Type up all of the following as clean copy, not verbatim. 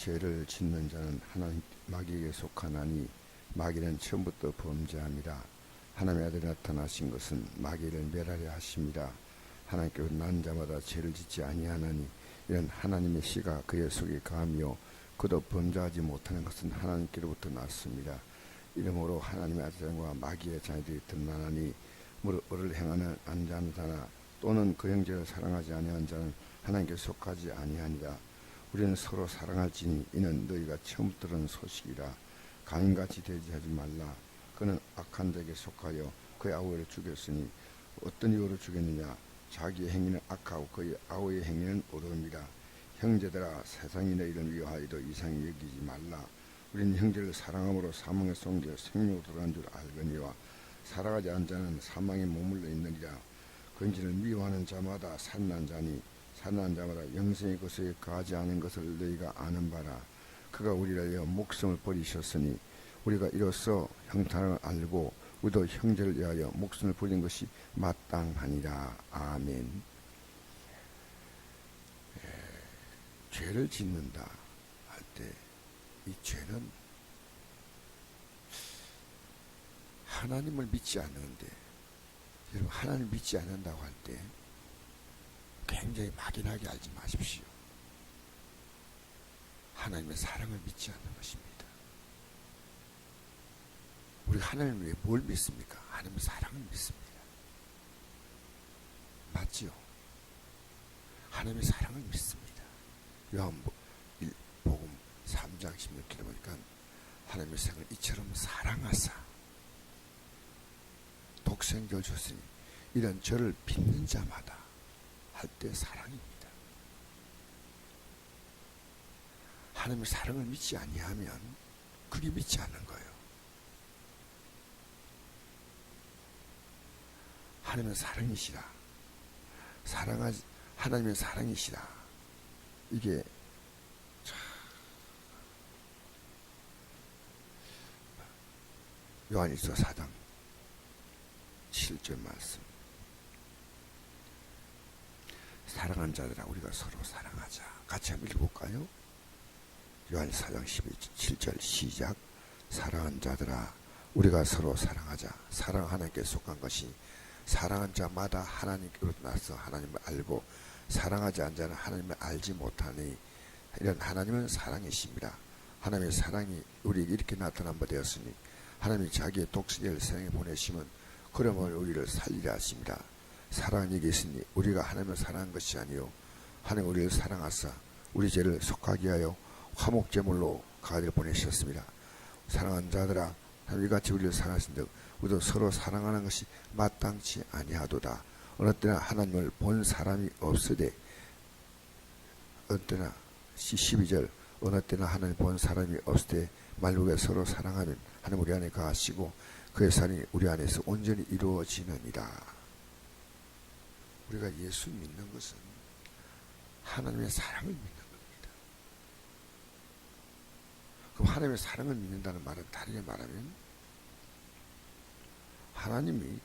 죄를 짓는 자는 하나님 마귀에게 속하나니 마귀는 처음부터 범죄함이라. 하나님의 아들이 나타나신 것은 마귀를 멸하려 하심이라. 하나님께서 난 자마다 죄를 짓지 아니하나니 이런 하나님의 씨가 그의 속에 감이요 그도 범죄하지 못하는 것은 하나님께로부터 났습니다. 이러므로 하나님의 아들과 마귀의 자녀들이 드러나니 무릇 을을 행하는 안자는 자나 또는 그 형제를 사랑하지 아니하는 자는 하나님께 속하지 아니하니라. 우리는 서로 사랑할지니 이는 너희가 처음 들은 소식이라. 가인같이 대지하지 말라. 그는 악한 자에게 속하여 그의 아우를 죽였으니 어떤 이유로 죽였느냐. 자기의 행위는 악하고 그의 아우의 행위는 의로움이라. 형제들아, 세상이 너희를 위하여도 이상히 여기지 말라. 우리는 형제를 사랑함으로 사망의 속에 생명으로 들어간 줄 알거니와 살아가지 않은 자는 사망에 머물러 있느니라. 근지를 미워하는 자마다 살인한 자니 살인한 자마다 영생의 것에 거하지 않은 것을 너희가 아는 바라. 그가 우리를 위하여 목숨을 버리셨으니 우리가 이로써 형통을 알고 우리도 형제를 위하여 목숨을 버린 것이 마땅하니라. 아멘. 죄를 짓는다 할 때 이 죄는 하나님을 믿지 않는데, 여러분 하나님을 믿지 않는다고 할 때 굉장히 막연하게 알지 마십시오. 하나님의 사랑을 믿지 않는 것입니다. 우리 하나님을 왜 뭘 믿습니까? 하나님의 사랑을 믿습니다. 맞지요? 하나님의 사랑을 믿습니다. 요한복음 3장 16절에 보니까 하나님의 세상을 이처럼 사랑하사 독생자를 줬으니 이런 저를 믿는 자마다 할 때 사랑입니다. 하나님의 사랑을 믿지 아니하면 그게 믿지 않는 거예요. 하나님은 사랑이시라. 하나님의 사랑이시라. 이게 요한일서 4장 7절 말씀. 사랑하는 자들아, 우리가 서로 사랑하자. 같이 한번 읽어볼까요? 요한일서 4장 7절 시작. 사랑하는 자들아, 우리가 서로 사랑하자. 사랑 하나님께 속한 것이 사랑한 자마다 하나님께로부터 나서 하나님을 알고 사랑하지 않은 자는 하나님을 알지 못하니 이런 하나님은 사랑이십니다. 하나님의 사랑이 우리에게 이렇게 나타난 바 되었으니 하나님이 자기의 독생자를 세상에 보내시면 그러므로 우리를 살리려 하십니다. 사랑이 여기 있으니 우리가 하나님을 사랑한 것이 아니요 하나님 우리를 사랑하사 우리 죄를 속하게 하여 화목제물로 가드를 보내셨습니다. 사랑하는 자들아, 하나님 이같이 우리를 사랑하신즉 우리도 서로 사랑하는 것이 마땅치 아니하도다. 어느 때나 하나님을 본 사람이 없으되 어느 때나 12절 어느 때나 하나님 본 사람이 없을 때 말로에 서로 사랑하면 하나님 우리 안에 거하시고 그의 사랑이 우리 안에서 온전히 이루어지느니라. 우리가 예수 믿는 것은 하나님의 사랑을 믿는 겁니다. 그럼 하나님의 사랑을 믿는다는 말은 다르게 말하면 하나님이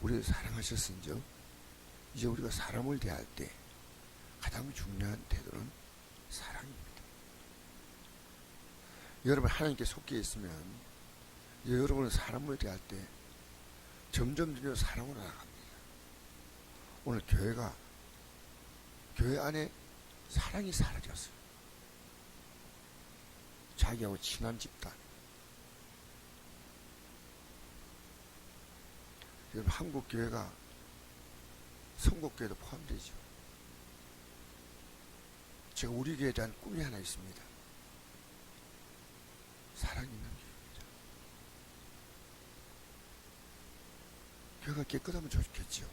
우리를 사랑하셨은즉 이제 우리가 사람을 대할 때 가장 중요한 태도는 사랑입니다. 여러분 하나님께 속해 있으면 이제 여러분은 사람을 대할 때 점점 사랑으로 나아갑니다. 오늘 교회 안에 사랑이 사라졌어요. 자기하고 친한 집단. 여러분 한국 교회가 성국교회도 포함되죠. 제가 우리 교회에 대한 꿈이 하나 있습니다. 사랑 있는 교회입니다. 교회가 깨끗하면 좋겠죠.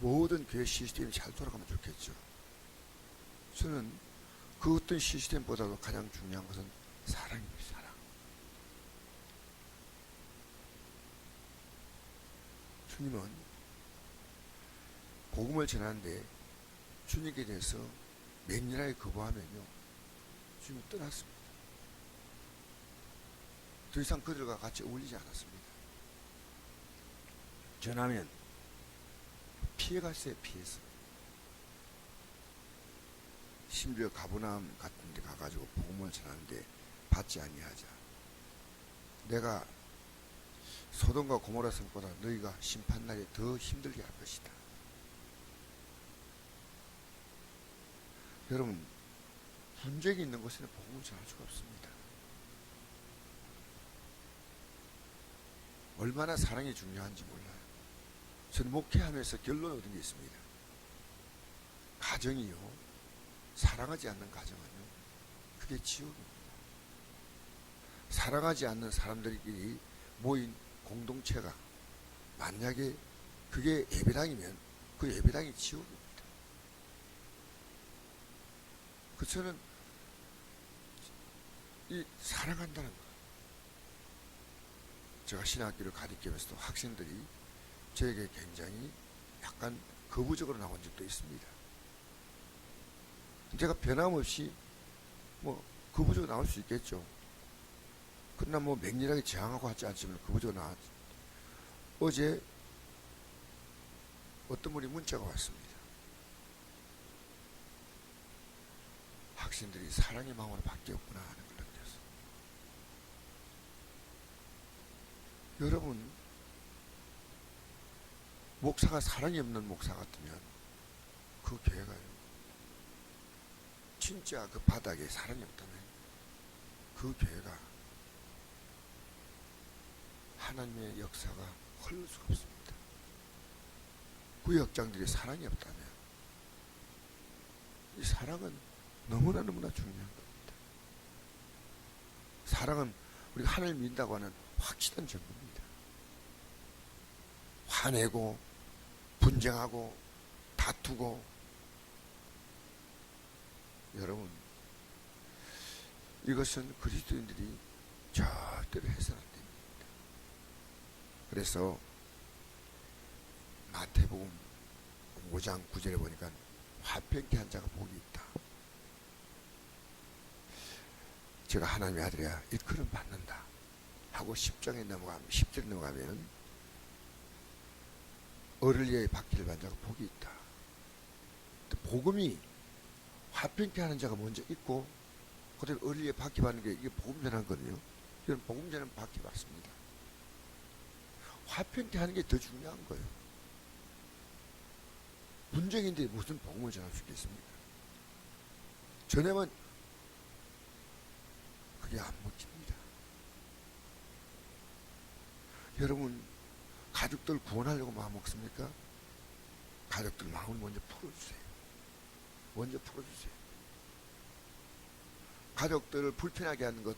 모든 교회 시스템이 잘 돌아가면 좋겠죠. 저는 그 어떤 시스템보다도 가장 중요한 것은 사랑입니다. 사랑. 주님은 복음을 전하는데 주님께 대해서 맹렬하게 거부하면요 주님은 떠났습니다. 더 이상 그들과 같이 어울리지 않았습니다. 전하면 피해갔어요. 피해서 심지어 가버나움 같은 데 가가지고 복음을 전하는데 받지 아니하자. 내가 소돔과 고모라 성보다 너희가 심판날에 더 힘들게 할 것이다. 여러분, 분쟁이 있는 곳에는 복음을 전할 수가 없습니다. 얼마나 사랑이 중요한지 몰라요. 저는 목회하면서 결론 얻은 게 있습니다. 가정이요, 사랑하지 않는 가정은요, 그게 지옥입니다. 사랑하지 않는 사람들끼리 모인 공동체가 만약에 그게 예배당이면 그 예배당이 지옥입니다. 그 저는 이 사랑한다는 거. 제가 신학교를 가르치면서도 학생들이 저에게 굉장히 약간 거부적으로 나온 적도 있습니다. 제가 변함없이 뭐 거부적으로 나올 수 있겠죠. 그러나 뭐 맹렬하게 저항하고 하지 않지만 거부적으로 나왔죠. 어제 어떤 분이 문자가 왔습니다. 학생들이 사랑의 마음으로 바뀌었구나 하는 걸 느꼈어요. 여러분, 목사가 사랑이 없는 목사 같으면 그 교회가요, 진짜 그 바닥에 사랑이 없다면 그 교회가 하나님의 역사가 흘릴 수가 없습니다. 그 역장들이 사랑이 없다면, 이 사랑은 너무나 중요한 겁니다. 사랑은 우리가 하나님을 믿는다고 하는 확실한 증거입니다. 화내고 분쟁하고 다투고, 여러분, 이것은 그리스도인들이 절대로 해서는 안 됩니다. 그래서 마태복음 5장 9절에 보니까 화평케 한 자가 복이 있다. 제가 하나님의 아들이야 일컬음 받는다 하고 10절에 넘어가면 어른리에 받기를 받는 자가 복이 있다. 복음이 화평케 하는 자가 먼저 있고 그다음에 어린이에 받기 받는 게 이게 복음 전하는 거거든요. 이건 복음 전하는 받기 받습니다. 화평케 하는 게 더 중요한 거예요. 분쟁인데 무슨 복음을 전할 수 있겠습니까? 전하면 그게 안 먹힙니다. 여러분, 가족들 구원하려고 마음 먹습니까? 가족들 마음을 먼저 풀어주세요. 먼저 풀어주세요. 가족들을 불편하게 하는 것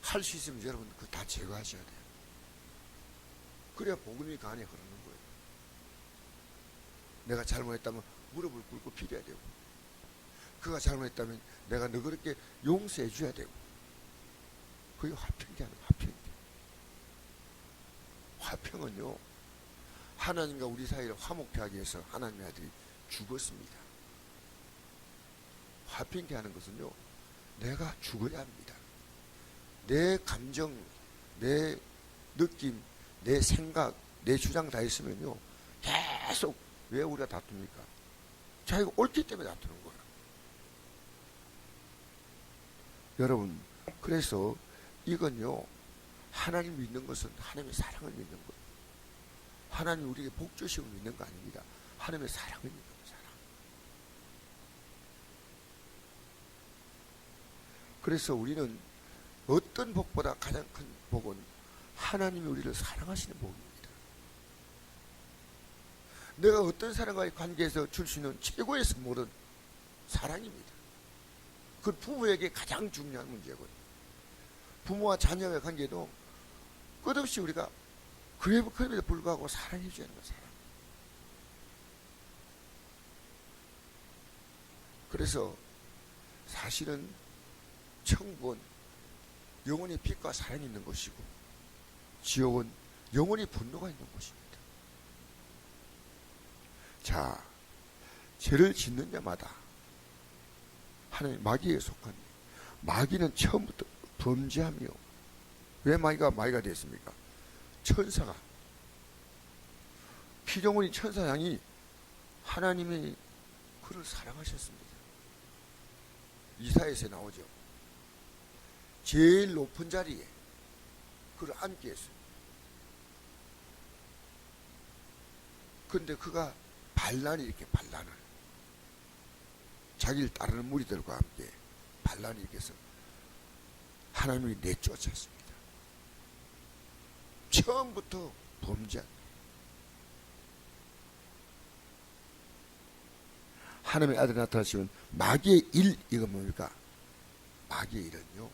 할 수 있으면 여러분 그거 다 제거하셔야 돼요. 그래야 복음이 간에 흐르는 거예요. 내가 잘못했다면 무릎을 꿇고 빌어야 되고, 그가 잘못했다면 내가 너그럽게 용서해 줘야 되고, 그게 화평이 하는 화평이에요. 화평은요, 하나님과 우리 사이를 화목케 하기 위해서 하나님의 아들이 죽었습니다. 화평케 하는 것은요, 내가 죽어야 합니다. 내 감정, 내 느낌, 내 생각, 내 주장 다 있으면요, 계속 왜 우리가 다툽니까? 자기가 옳기 때문에 다투는 거야. 여러분, 그래서 이건요, 하나님 믿는 것은 하나님의 사랑을 믿는 거예요. 하나님 우리에게 복 주심을 믿는 거 아닙니다. 하나님의 사랑을 믿는 거예요. 사랑. 그래서 우리는 어떤 복보다 가장 큰 복은 하나님이 우리를 사랑하시는 복입니다. 내가 어떤 사람과의 관계에서 줄 수 있는 최고의 선물은 사랑입니다. 그 부부에게 가장 중요한 문제고요. 부모와 자녀의 관계도 끝없이 우리가 그럼에도 불구하고 사랑해 줘야 하는 거예요. 사랑. 그래서 사실은 천국은 영원히 빛과 사랑이 있는 것이고, 지옥은 영원히 분노가 있는 것입니다. 자, 죄를 짓는 자마다 하나님 마귀에 속한, 마귀는 처음부터 범죄하며, 왜 마귀가 됐습니까? 천사가, 피조물인 천사장이 하나님이 그를 사랑하셨습니다. 이사야서에 나오죠. 제일 높은 자리에 그를 앉게 했어요. 근데 그가 반란을 이렇게 반란을 자기를 따르는 무리들과 함께 반란을 일으켜서 하나님이 내쫓았습니다. 처음부터 범죄한 하나님의 아들 나타나시면 마귀의 일, 이건 뭡니까? 마귀의 일은요,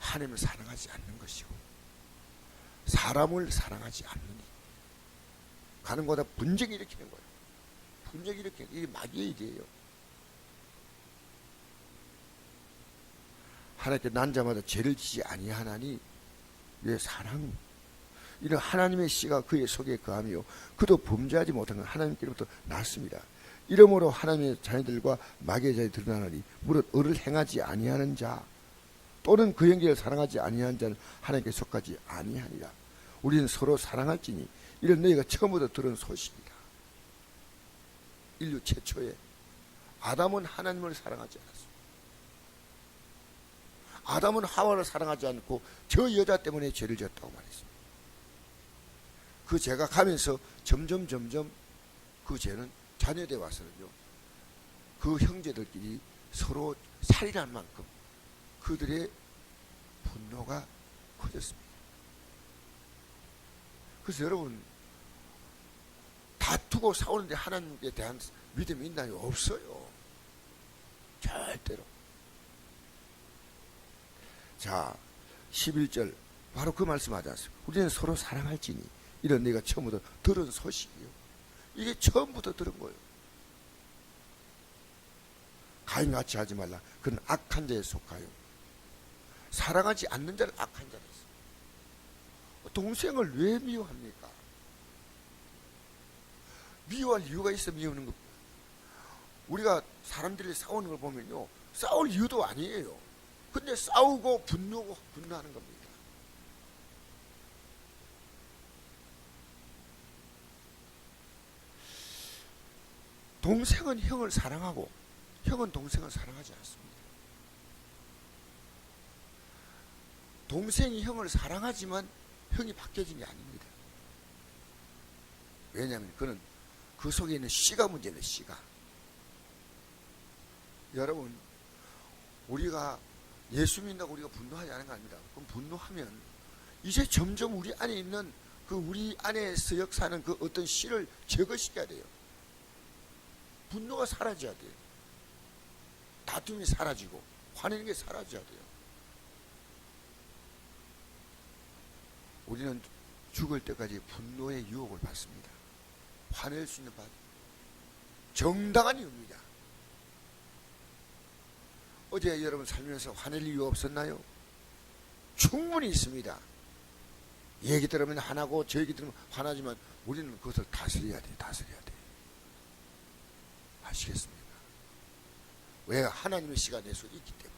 하나님을 사랑하지 않는 것이고 사람을 사랑하지 않느니 가는 곳마다 분쟁을 일으키는 거예요. 분쟁을 일으키는 이게 마귀의 일이에요. 하나님께 난 자마다 죄를 지지 아니하나니 왜 사랑, 이런 하나님의 씨가 그의 속에 거하며 그도 범죄하지 못한 건 하나님께로부터 났습니다. 이러므로 하나님의 자녀들과 마귀의 자녀이 드러나나니 무릇 의를 행하지 아니하는 자 또는 그 형제를 사랑하지 아니하는 자는 하나님께 속하지 아니하니라. 우리는 서로 사랑할지니 이런 너희가 처음부터 들은 소식이다. 인류 최초에 아담은 하나님을 사랑하지 않았습니다. 아담은 하와를 사랑하지 않고 저 여자 때문에 죄를 지었다고 말했습니다. 그 죄가 가면서 점점 그 죄는 자녀돼 와서는요, 그 형제들끼리 서로 살인할 만큼 그들의 분노가 커졌습니다. 그래서 여러분, 다투고 싸우는데 하나님에 대한 믿음이 있나요? 없어요. 절대로. 자, 11절 바로 그 말씀하지 않습니까? 우리는 서로 사랑할지니 이런 내가 처음부터 들은 소식이요. 이게 처음부터 들은 거예요. 가인같이 하지 말라. 그는 악한 자에 속하여 사랑하지 않는 자를 악한 자라 했어요. 동생을 왜 미워합니까? 미워할 이유가 있어 미우는 겁니다. 우리가 사람들이 싸우는 걸 보면요, 싸울 이유도 아니에요. 근데 싸우고 분노하는 겁니다. 동생은 형을 사랑하고 형은 동생을 사랑하지 않습니다. 동생이 형을 사랑하지만 형이 바뀌어진 게 아닙니다. 왜냐하면 그는 그 속에 있는 씨가 문제는 씨가. 여러분, 우리가 예수 믿는다고 우리가 분노하지 않은 거 아닙니다. 그럼 분노하면 이제 점점 우리 안에 있는 그 우리 안에서 역사하는 그 어떤 씨를 제거시켜야 돼요. 분노가 사라져야 돼요. 다툼이 사라지고 화내는 게 사라져야 돼요. 우리는 죽을 때까지 분노의 유혹을 받습니다. 화낼 수 있는 정당한 이유입니다. 어제 여러분 살면서 화낼 이유 없었나요? 충분히 있습니다. 얘기 들으면 화나고 저 얘기 들으면 화나지만 우리는 그것을 다스려야 돼요. 다스려야 돼요. 아시겠습니까? 왜? 하나님의 씨가 내 속에 있기 때문에.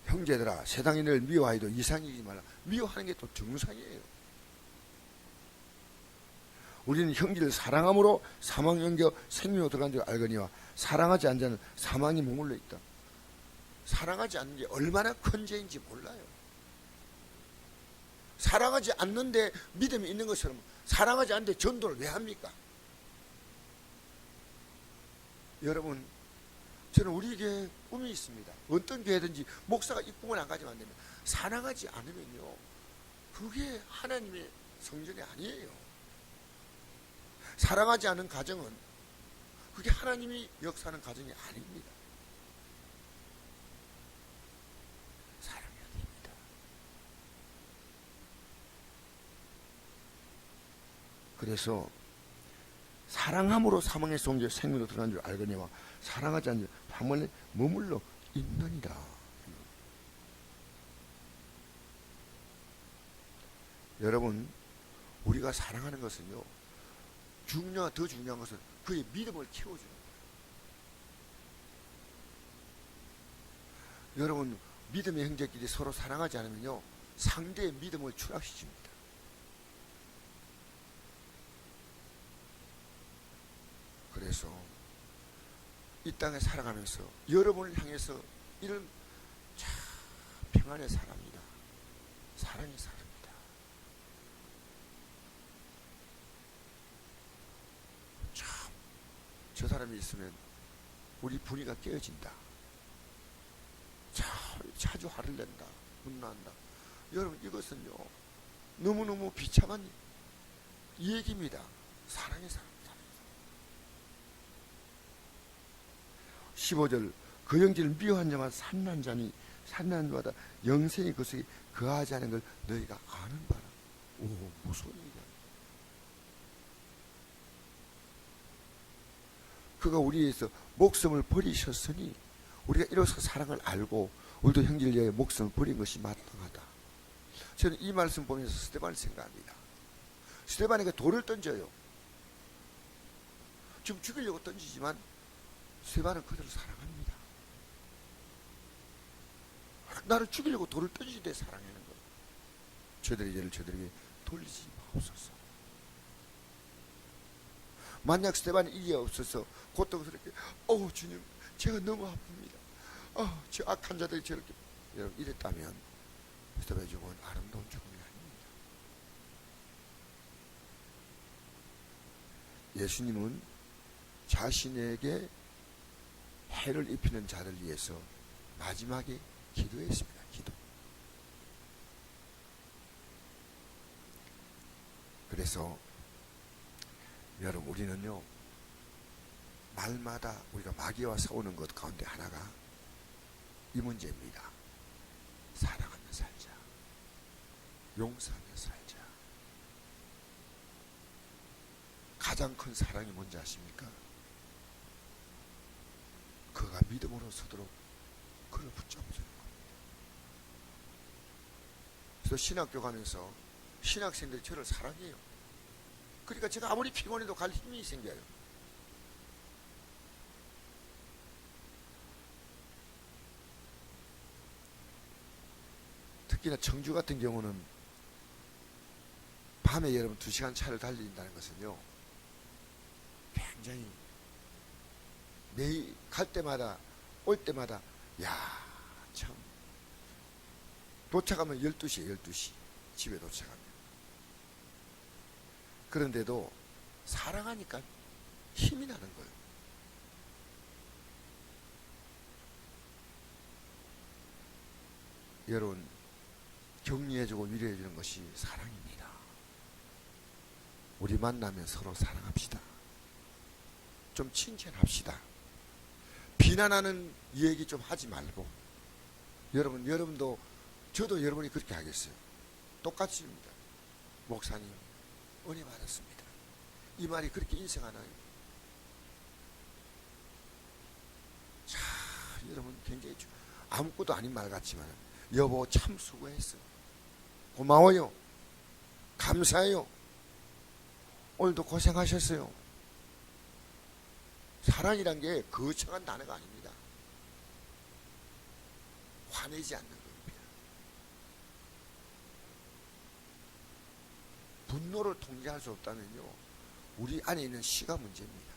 형제들아, 세상이 널 미워하여도 이상이지 말라. 미워하는 게 또 정상이에요. 우리는 형제를 사랑함으로 사망 연겨 생명으로 들어간 줄 알거니와 사랑하지 않는 자는 사망이 머물러 있다. 사랑하지 않는 게 얼마나 큰 죄인지 몰라요. 사랑하지 않는데 믿음이 있는 것처럼 사랑하지 않는데 전도를 왜 합니까? 여러분, 저는 우리 교회에 꿈이 있습니다. 어떤 교회든지 목사가 이 꿈을 안 가지면 안 됩니다. 사랑하지 않으면요, 그게 하나님의 성전이 아니에요. 사랑하지 않은 가정은 그게 하나님이 역사하는 가정이 아닙니다. 사랑해야 됩니다. 그래서 사랑함으로 사망의 성전 생명으로 들어간 줄 알거니와 사랑하지 않는 방문에 머물러 있느니라. 여러분, 우리가 사랑하는 것은요, 더 중요한 것은 그의 믿음을 키워주는 거예요. 여러분, 믿음의 형제끼리 서로 사랑하지 않으면요, 상대의 믿음을 추락시킵니다. 그래서 이 땅에 살아가면서 여러분을 향해서 이런 참 평안의 사람이다, 사랑의 사람이다. 참 저 사람이 있으면 우리 분위기가 깨어진다. 참 자주 화를 낸다, 분노한다. 여러분, 이것은요 너무너무 비참한 얘기입니다. 사랑의 사람. 15절 그 영지를 미워한 자마다 산난 자니 산난 자마다 영생이 그 속에 거하지 않은 걸 너희가 아는 바라. 오, 무서운 얘기야. 그가 우리에 의해서 목숨을 버리셨으니 우리가 이로써 사랑을 알고 우리도 형제를 위해 목숨을 버린 것이 마땅하다. 저는 이 말씀 보면서 스데반을 생각합니다. 스데반에게 돌을 던져요. 지금 죽이려고 던지지만 스데반은 그들을 사랑합니다. 나를 죽이려고 돌을 던지되 사랑하는 거예요. 저들의 죄를 저들에게 돌리지 마옵소서. 만약 스데반이 이게 없어서 고통스럽게 주님 제가 너무 아픕니다. 저 악한 자들이 저렇게 여러분 이랬다면 스데반의 죽음은 아름다운 죽음이 아닙니다. 예수님은 자신에게 해를 입히는 자를 위해서 마지막에 기도했습니다. 기도. 그래서 여러분 우리는요 날마다 우리가 마귀와 싸우는 것 가운데 하나가 이 문제입니다. 사랑하며 살자. 용서하며 살자. 가장 큰 사랑이 뭔지 아십니까? 그가 믿음으로 서도록 그를 붙잡아주는 겁니다. 그래서 신학교 가면서 신학생들이 저를 사랑해요. 그러니까 제가 아무리 피곤해도 갈 힘이 생겨요. 특히나 청주 같은 경우는 밤에 여러분 2시간 차를 달린다는 것은요 굉장히 매일 갈 때마다 올 때마다 참 도착하면 12시에 12시 집에 도착하면. 그런데도 사랑하니까 힘이 나는 거예요. 여러분 격려해주고 위로해주는 것이 사랑입니다. 우리 만나면 서로 사랑합시다. 좀 칭찬합시다. 비난하는 얘기 좀 하지 말고 여러분도 저도 여러분이 그렇게 하겠어요. 똑같습니다. 목사님 은혜 받았습니다. 이 말이 그렇게 인생하나요? 자, 여러분 굉장히 아무것도 아닌 말 같지만 여보 참 수고했어. 고마워요. 감사해요. 오늘도 고생하셨어요. 사랑이란 게 거창한 단어가 아닙니다. 화내지 않는 겁니다. 분노를 통제할 수 없다면요 우리 안에 있는 씨가 문제입니다.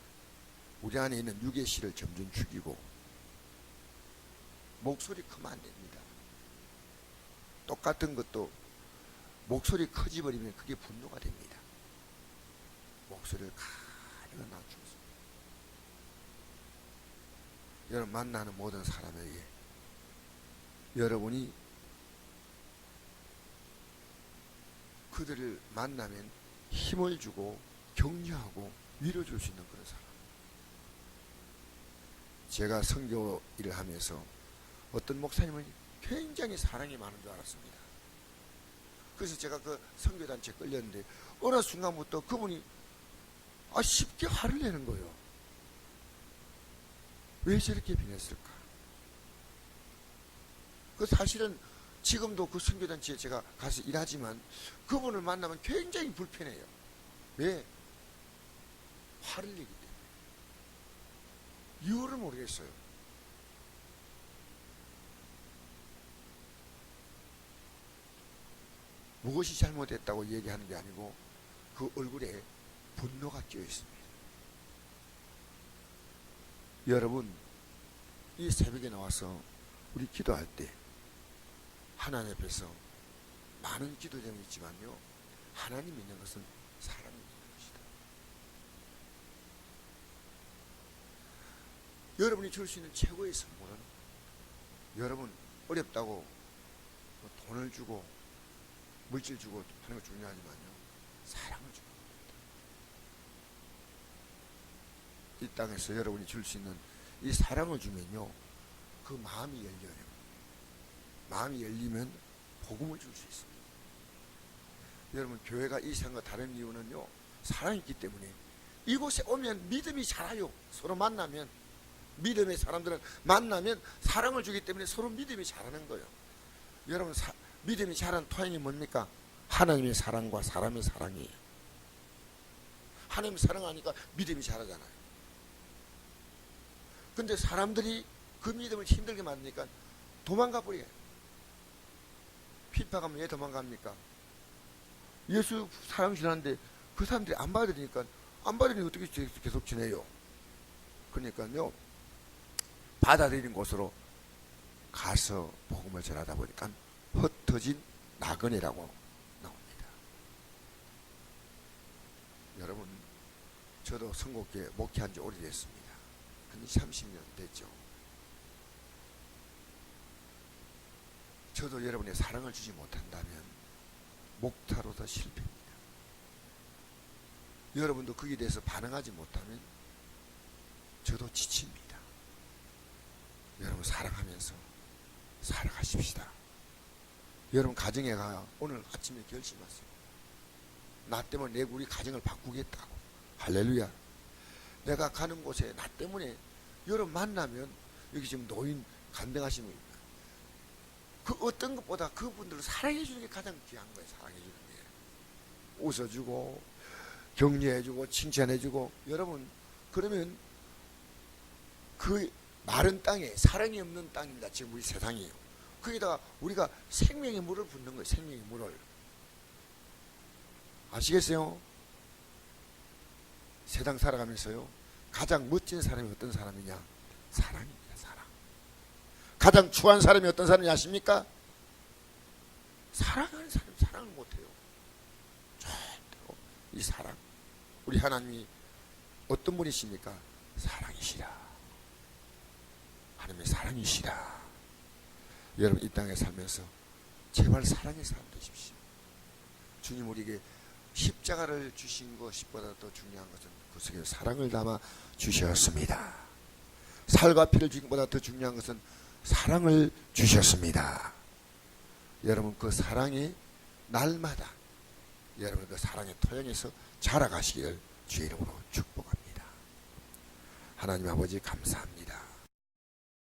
우리 안에 있는 육의 씨를 점점 죽이고 목소리 크면 안 됩니다. 똑같은 것도 목소리 커지버리면 그게 분노가 됩니다. 목소리를 가려 낮춰서 여러분 만나는 모든 사람에게 여러분이 그들을 만나면 힘을 주고 격려하고 위로줄 수 있는 그런 사람. 제가 선교 일을 하면서 어떤 목사님은 굉장히 사랑이 많은 줄 알았습니다. 그래서 제가 그 선교단체에 끌렸는데 어느 순간부터 그분이 쉽게 화를 내는 거예요. 왜 저렇게 변했을까? 그 사실은 지금도 그 선교단체에 제가 가서 일하지만 그분을 만나면 굉장히 불편해요. 왜? 화를 내기 때문에. 이유를 모르겠어요. 무엇이 잘못했다고 얘기하는 게 아니고 그 얼굴에 분노가 끼어 있습니다. 여러분, 이 새벽에 나와서 우리 기도할 때 하나님 앞에서 많은 기도 제목이 있지만요, 하나님 믿는 것은 사랑을 믿는 것이다. 여러분이 줄 수 있는 최고의 선물은, 여러분 어렵다고 뭐 돈을 주고 물질 주고 하는 거 중요하지만요, 사랑을 주는 겁니다. 이 땅에서 여러분이 줄 수 있는 이 사랑을 주면요, 그 마음이 열려요. 마음이 열리면 복음을 줄 수 있습니다. 여러분, 교회가 이 생과 다른 이유는요, 사랑이 있기 때문에. 이곳에 오면 믿음이 자라요. 서로 만나면, 믿음의 사람들은 만나면 사랑을 주기 때문에 서로 믿음이 자라는 거예요. 여러분, 믿음이 자란 토양이 뭡니까? 하나님의 사랑과 사람의 사랑이에요. 하나님의 사랑하니까 믿음이 자라잖아요. 근데 사람들이 그 믿음을 힘들게 만드니까 도망가 버려요. 핍박하면 왜 도망갑니까? 예수 사랑 지나는데 그 사람들이 안 받으니까, 안 받으니 어떻게 계속 지내요? 그러니까요, 받아들이는 곳으로 가서 복음을 전하다 보니까 흩어진 나그네라고 나옵니다. 여러분, 저도 선곡교회 목회한 지 오래됐습니다. 한 30년 됐죠. 저도 여러분의 사랑을 주지 못한다면 목타로서 실패입니다. 여러분도 거기에 대해서 반응하지 못하면 저도 지칩니다. 여러분, 사랑하면서 살아가십시다. 여러분, 가정에 가 오늘 아침에 결심하세요. 나 때문에 우리 가정을 바꾸겠다고. 할렐루야. 내가 가는 곳에 나 때문에 여러분 만나면, 여기 지금 노인 간병하시는 분, 그 어떤 것보다 그분들을 사랑해 주는 게 가장 귀한 거예요. 사랑해 주는 게. 웃어주고 격려해 주고 칭찬해 주고. 여러분, 그러면 그 마른 땅에 사랑이 없는 땅입니다. 지금 우리 세상이에요. 거기다가 우리가 생명의 물을 붓는 거예요. 생명의 물을. 아시겠어요? 세상 살아가면서요, 가장 멋진 사람이 어떤 사람이냐? 사랑입니다. 사랑. 가장 추한 사람이 어떤 사람인지 아십니까? 사랑하는 사람이 사랑을 못해요. 절대로. 이 사랑, 우리 하나님이 어떤 분이십니까? 사랑이시라. 하나님의 사랑이시라. 여러분, 이 땅에 살면서 제발 사랑의 사람 되십시오. 주님 우리에게 십자가를 주신 것보다 더 중요한 것은 그 속에 사랑을 담아 주셨습니다. 살과 피를 주신 것보다 더 중요한 것은 사랑을 주셨습니다. 여러분, 그 사랑이 날마다 여러분 그 사랑의 토양에서 자라가시길 주의 이름으로 축복합니다. 하나님 아버지, 감사합니다.